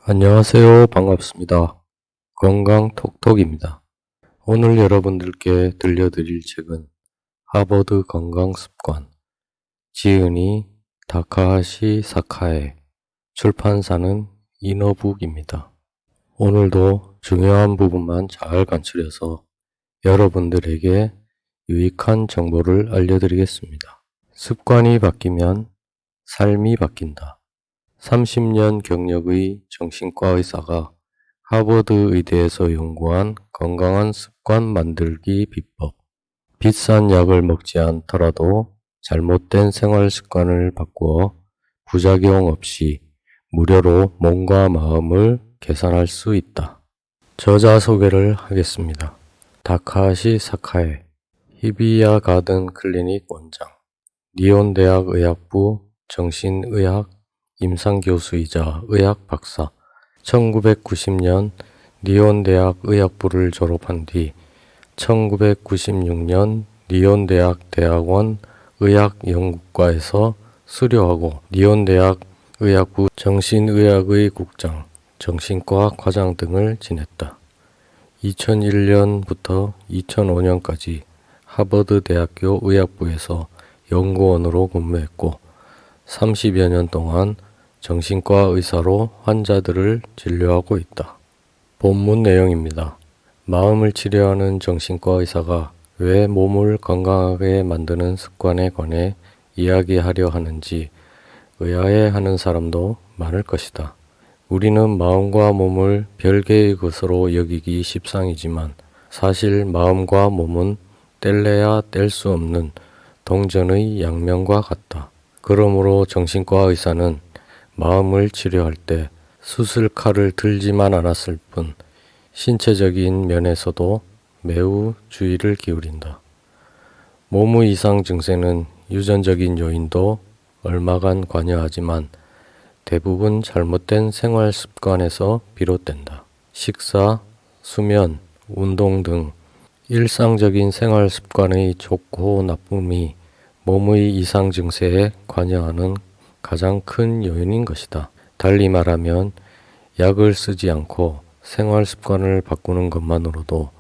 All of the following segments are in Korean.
안녕하세요. 반갑습니다. 건강톡톡입니다. 오늘 여러분들께 들려드릴 책은 하버드 건강습관, 지은이 다카하시 사카에, 출판사는 이너북입니다. 오늘도 중요한 부분만 잘 간추려서 여러분들에게 유익한 정보를 알려드리겠습니다. 습관이 바뀌면 삶이 바뀐다. 30년 경력의 정신과 의사가 하버드 의대에서 연구한 건강한 습관 만들기 비법. 비싼 약을 먹지 않더라도 잘못된 생활 습관을 바꾸어 부작용 없이 무료로 몸과 마음을 개선할 수 있다. 저자 소개를 하겠습니다. 다카하시 사카에, 히비야 가든 클리닉 원장, 니온대학 의학부 정신의학 임상교수이자 의학 박사, 1990년 니온대학 의학부를 졸업한 뒤 1996년 니온대학 대학원 의학연구과에서 수료하고 니온대학 의학부 정신의학의 국장, 정신과 과장 등을 지냈다. 2001년부터 2005년까지 하버드 대학교 의학부에서 연구원으로 근무했고 30여 년 동안 정신과 의사로 환자들을 진료하고 있다. 본문 내용입니다. 마음을 치료하는 정신과 의사가 왜 몸을 건강하게 만드는 습관에 관해 이야기하려 하는지 의아해하는 사람도 많을 것이다. 우리는 마음과 몸을 별개의 것으로 여기기 십상이지만 사실 마음과 몸은 뗄래야 뗄 수 없는 동전의 양면과 같다. 그러므로 정신과 의사는 마음을 치료할 때 수술칼을 들지만 않았을 뿐 신체적인 면에서도 매우 주의를 기울인다. 몸의 이상 증세는 유전적인 요인도 얼마간 관여하지만 대부분 잘못된 생활 습관에서 비롯된다. 식사, 수면, 운동 등 일상적인 생활 습관의 좋고 나쁨이 몸의 이상 증세에 관여하는 가장 큰 요인인 것이다. 달리 말하면 약을 쓰지 않고 생활 습관을 바꾸는 것만으로도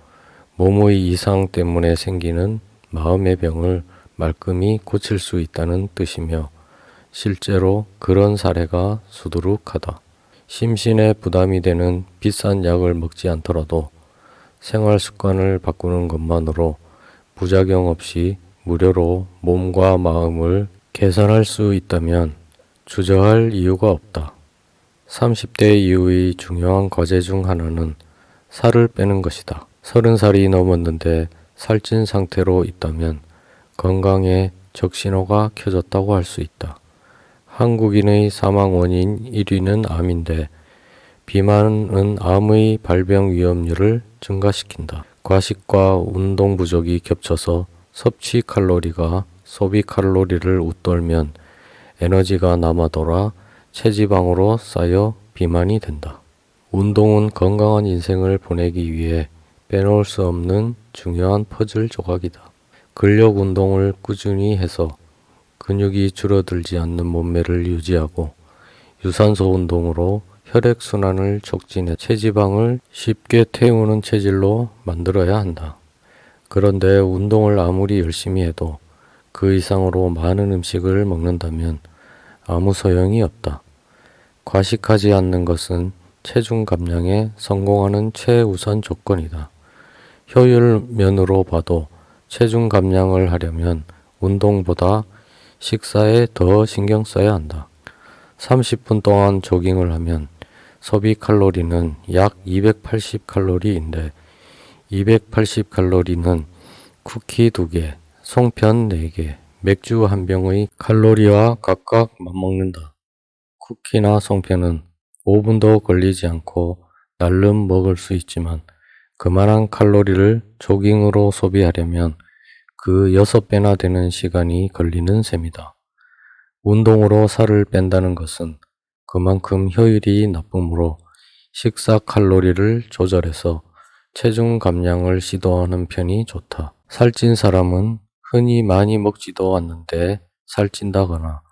몸의 이상 때문에 생기는 마음의 병을 말끔히 고칠 수 있다는 뜻이며 실제로 그런 사례가 수두룩하다. 심신에 부담이 되는 비싼 약을 먹지 않더라도 생활 습관을 바꾸는 것만으로 부작용 없이 무료로 몸과 마음을 개선할 수 있다면 주저할 이유가 없다. 30대 이후의 중요한 과제 중 하나는 살을 빼는 것이다. 30살이 넘었는데 살찐 상태로 있다면 건강에 적신호가 켜졌다고 할 수 있다. 한국인의 사망 원인 1위는 암인데 비만은 암의 발병 위험률을 증가시킨다. 과식과 운동 부족이 겹쳐서 섭취 칼로리가 소비 칼로리를 웃돌면 에너지가 남아 돌아 체지방으로 쌓여 비만이 된다. 운동은 건강한 인생을 보내기 위해 빼놓을 수 없는 중요한 퍼즐 조각이다. 근력 운동을 꾸준히 해서 근육이 줄어들지 않는 몸매를 유지하고 유산소 운동으로 혈액순환을 촉진해 체지방을 쉽게 태우는 체질로 만들어야 한다. 그런데 운동을 아무리 열심히 해도 그 이상으로 많은 음식을 먹는다면 아무 소용이 없다. 과식하지 않는 것은 체중 감량에 성공하는 최우선 조건이다. 효율 면으로 봐도 체중 감량을 하려면 운동보다 식사에 더 신경 써야 한다. 30분 동안 조깅을 하면 소비 칼로리는 약 280칼로리인데 280칼로리는 쿠키 2개, 송편 4개, 맥주 1병의 칼로리와 각각 맞먹는다. 쿠키나 송편은 5분도 걸리지 않고 날름 먹을 수 있지만 그만한 칼로리를 조깅으로 소비하려면 그 6배나 되는 시간이 걸리는 셈이다. 운동으로 살을 뺀다는 것은 그만큼 효율이 나쁘므로 식사 칼로리를 조절해서 체중 감량을 시도하는 편이 좋다. 살찐 사람은 흔히 많이 먹지도 않는데 살찐다거나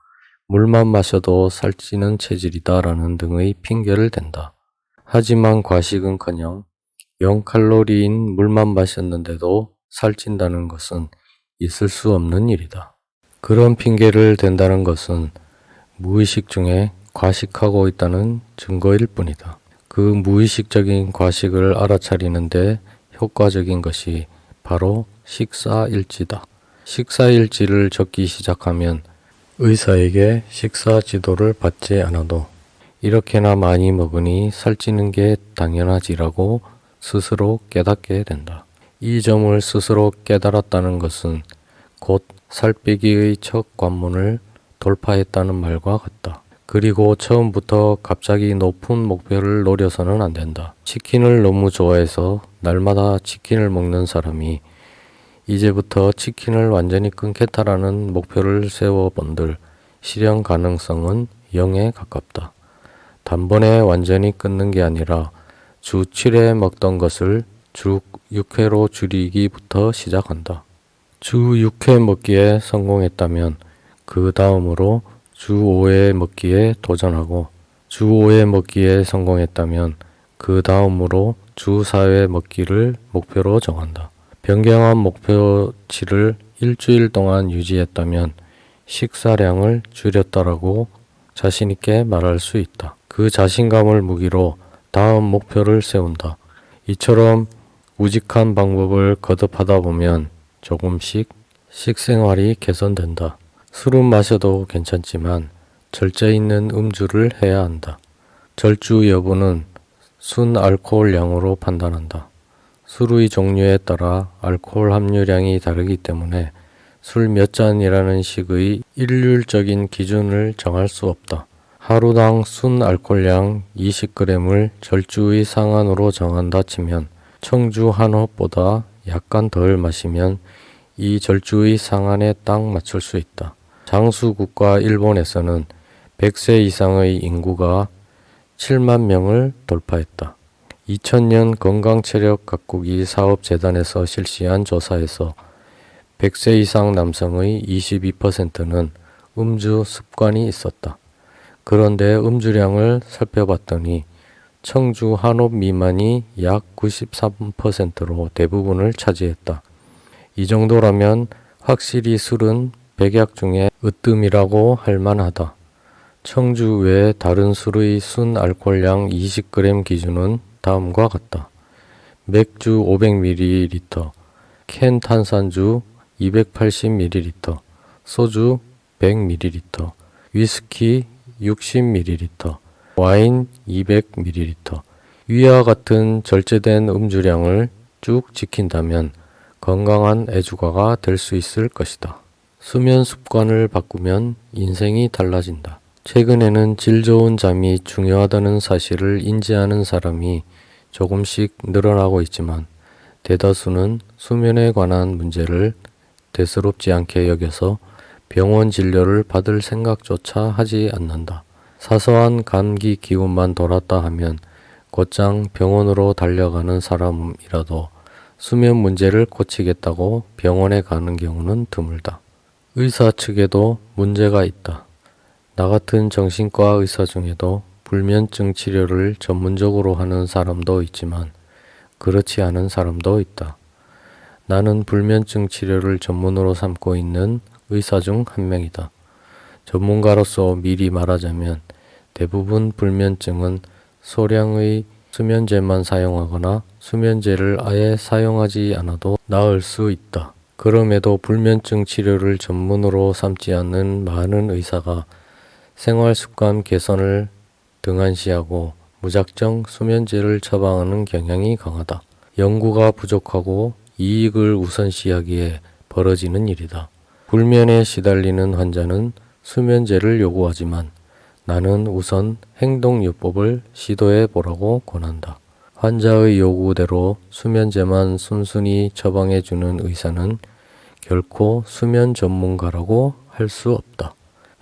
물만 마셔도 살찌는 체질이다라는 등의 핑계를 댄다. 하지만 과식은커녕 0칼로리인 물만 마셨는데도 살찐다는 것은 있을 수 없는 일이다. 그런 핑계를 댄다는 것은 무의식 중에 과식하고 있다는 증거일 뿐이다. 그 무의식적인 과식을 알아차리는데 효과적인 것이 바로 식사일지다. 식사일지를 적기 시작하면 의사에게 식사 지도를 받지 않아도 이렇게나 많이 먹으니 살찌는 게 당연하지라고 스스로 깨닫게 된다. 이 점을 스스로 깨달았다는 것은 곧 살 빼기의 첫 관문을 돌파했다는 말과 같다. 그리고 처음부터 갑자기 높은 목표를 노려서는 안 된다. 치킨을 너무 좋아해서 날마다 치킨을 먹는 사람이 이제부터 치킨을 완전히 끊겠다라는 목표를 세워본들 실현 가능성은 0에 가깝다. 단번에 완전히 끊는 게 아니라 주 7회 먹던 것을 주 6회로 줄이기부터 시작한다. 주 6회 먹기에 성공했다면 그 다음으로 주 5회 먹기에 도전하고 주 5회 먹기에 성공했다면 그 다음으로 주 4회 먹기를 목표로 정한다. 변경한 목표치를 일주일 동안 유지했다면 식사량을 줄였다라고 자신있게 말할 수 있다. 그 자신감을 무기로 다음 목표를 세운다. 이처럼 우직한 방법을 거듭하다 보면 조금씩 식생활이 개선된다. 술은 마셔도 괜찮지만 절제 있는 음주를 해야 한다. 절주 여부는 순 알코올량으로 판단한다. 술의 종류에 따라 알코올 함유량이 다르기 때문에 술 몇 잔이라는 식의 일률적인 기준을 정할 수 없다. 하루당 순 알코올량 20g을 절주의 상한으로 정한다 치면 청주 한 홉보다 약간 덜 마시면 이 절주의 상한에 딱 맞출 수 있다. 장수국가 일본에서는 100세 이상의 인구가 7만 명을 돌파했다. 2000년 건강체력가꾸기 사업재단에서 실시한 조사에서 100세 이상 남성의 22%는 음주 습관이 있었다. 그런데 음주량을 살펴봤더니 청주 한홉 미만이 약 93%로 대부분을 차지했다. 이 정도라면 확실히 술은 백약 중에 으뜸이라고 할 만하다. 청주 외 다른 술의 순 알코올량 20g 기준은 다음과 같다. 맥주 500ml, 캔 탄산주 280ml, 소주 100ml, 위스키 60ml, 와인 200ml. 위와 같은 절제된 음주량을 쭉 지킨다면 건강한 애주가가 될 수 있을 것이다. 수면 습관을 바꾸면 인생이 달라진다. 최근에는 질 좋은 잠이 중요하다는 사실을 인지하는 사람이 조금씩 늘어나고 있지만 대다수는 수면에 관한 문제를 대수롭지 않게 여겨서 병원 진료를 받을 생각조차 하지 않는다. 사소한 감기 기운만 돌았다 하면 곧장 병원으로 달려가는 사람이라도 수면 문제를 고치겠다고 병원에 가는 경우는 드물다. 의사 측에도 문제가 있다. 나 같은 정신과 의사 중에도 불면증 치료를 전문적으로 하는 사람도 있지만 그렇지 않은 사람도 있다. 나는 불면증 치료를 전문으로 삼고 있는 의사 중 한 명이다. 전문가로서 미리 말하자면 대부분 불면증은 소량의 수면제만 사용하거나 수면제를 아예 사용하지 않아도 나을 수 있다. 그럼에도 불면증 치료를 전문으로 삼지 않는 많은 의사가 생활습관 개선을 등한시하고 무작정 수면제를 처방하는 경향이 강하다. 연구가 부족하고 이익을 우선시하기에 벌어지는 일이다. 불면에 시달리는 환자는 수면제를 요구하지만 나는 우선 행동요법을 시도해 보라고 권한다. 환자의 요구대로 수면제만 순순히 처방해주는 의사는 결코 수면 전문가라고 할 수 없다.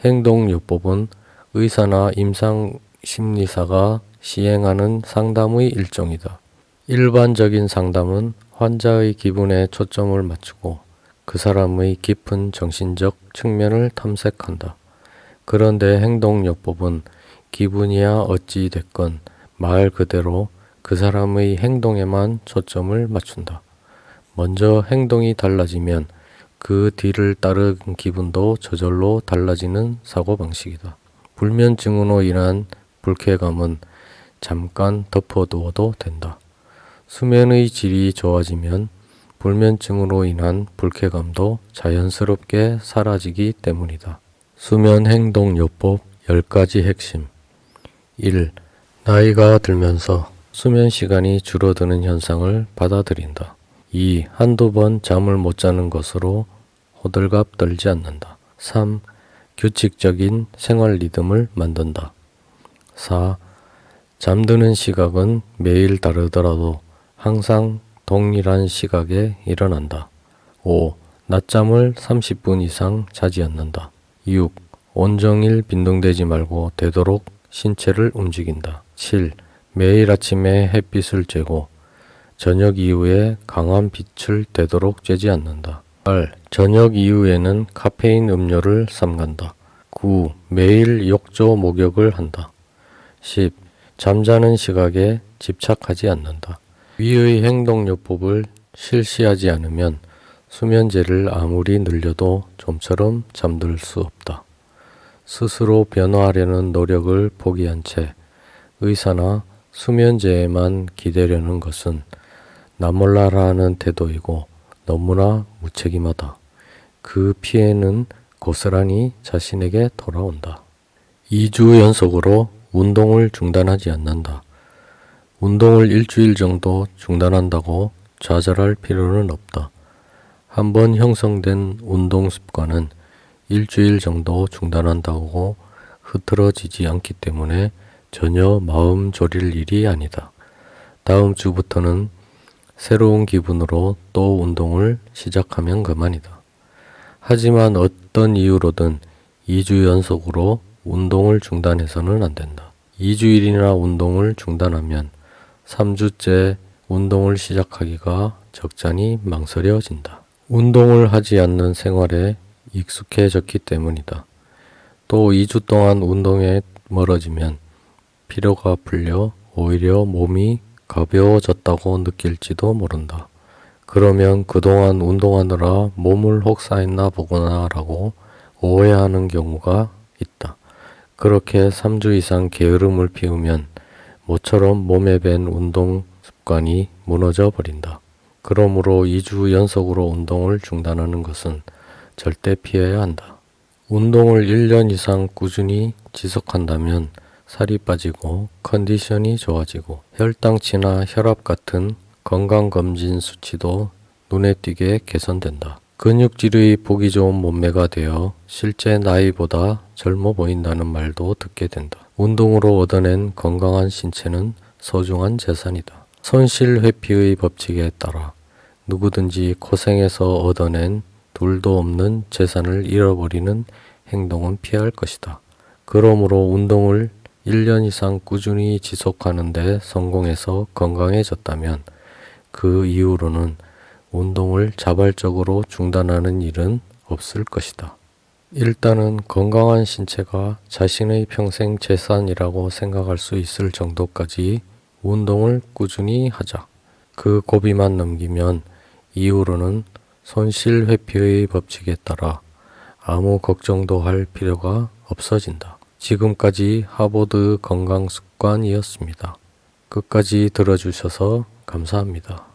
행동요법은 의사나 임상심리사가 시행하는 상담의 일종이다. 일반적인 상담은 환자의 기분에 초점을 맞추고 그 사람의 깊은 정신적 측면을 탐색한다. 그런데 행동요법은 기분이야 어찌 됐건 말 그대로 그 사람의 행동에만 초점을 맞춘다. 먼저 행동이 달라지면 그 뒤를 따른 기분도 저절로 달라지는 사고방식이다. 불면증으로 인한 불쾌감은 잠깐 덮어두어도 된다. 수면의 질이 좋아지면 불면증으로 인한 불쾌감도 자연스럽게 사라지기 때문이다. 수면 행동 요법 10가지 핵심. 1. 나이가 들면서 수면 시간이 줄어드는 현상을 받아들인다. 2. 한두 번 잠을 못 자는 것으로 호들갑 떨지 않는다. 3. 규칙적인 생활 리듬을 만든다. 4. 잠드는 시각은 매일 다르더라도 항상 동일한 시각에 일어난다. 5. 낮잠을 30분 이상 자지 않는다. 6. 온종일 빈둥대지 말고 되도록 신체를 움직인다. 7. 매일 아침에 햇빛을 쬐고 저녁 이후에 강한 빛을 되도록 쬐지 않는다. 8. 저녁 이후에는 카페인 음료를 삼간다. 9. 매일 욕조 목욕을 한다. 10. 잠자는 시각에 집착하지 않는다. 위의 행동요법을 실시하지 않으면 수면제를 아무리 늘려도 좀처럼 잠들 수 없다. 스스로 변화하려는 노력을 포기한 채 의사나 수면제에만 기대려는 것은 나몰라라는 태도이고 너무나 무책임하다. 그 피해는 고스란히 자신에게 돌아온다. 2주 연속으로 운동을 중단하지 않는다. 운동을 일주일 정도 중단한다고 좌절할 필요는 없다. 한번 형성된 운동 습관은 일주일 정도 중단한다고 흐트러지지 않기 때문에 전혀 마음 졸일 일이 아니다. 다음 주부터는 새로운 기분으로 또 운동을 시작하면 그만이다. 하지만 어떤 이유로든 2주 연속으로 운동을 중단해서는 안 된다. 2주일이나 운동을 중단하면 3주째 운동을 시작하기가 적잖이 망설여진다. 운동을 하지 않는 생활에 익숙해졌기 때문이다. 또 2주 동안 운동에 멀어지면 피로가 풀려 오히려 몸이 가벼워졌다고 느낄지도 모른다. 그러면 그동안 운동하느라 몸을 혹사했나 보구나 라고 오해하는 경우가 있다. 그렇게 3주 이상 게으름을 피우면 모처럼 몸에 밴 운동 습관이 무너져 버린다. 그러므로 2주 연속으로 운동을 중단하는 것은 절대 피해야 한다. 운동을 1년 이상 꾸준히 지속한다면 살이 빠지고 컨디션이 좋아지고 혈당치나 혈압 같은 건강검진 수치도 눈에 띄게 개선된다. 근육질의 보기 좋은 몸매가 되어 실제 나이보다 젊어 보인다는 말도 듣게 된다. 운동으로 얻어낸 건강한 신체는 소중한 재산이다. 손실회피의 법칙에 따라 누구든지 고생해서 얻어낸 둘도 없는 재산을 잃어버리는 행동은 피할 것이다. 그러므로 운동을 1년 이상 꾸준히 지속하는 데 성공해서 건강해졌다면 그 이후로는 운동을 자발적으로 중단하는 일은 없을 것이다. 일단은 건강한 신체가 자신의 평생 재산이라고 생각할 수 있을 정도까지 운동을 꾸준히 하자. 그 고비만 넘기면 이후로는 손실회피의 법칙에 따라 아무 걱정도 할 필요가 없어진다. 지금까지 하버드 건강습관이었습니다. 끝까지 들어주셔서 감사합니다.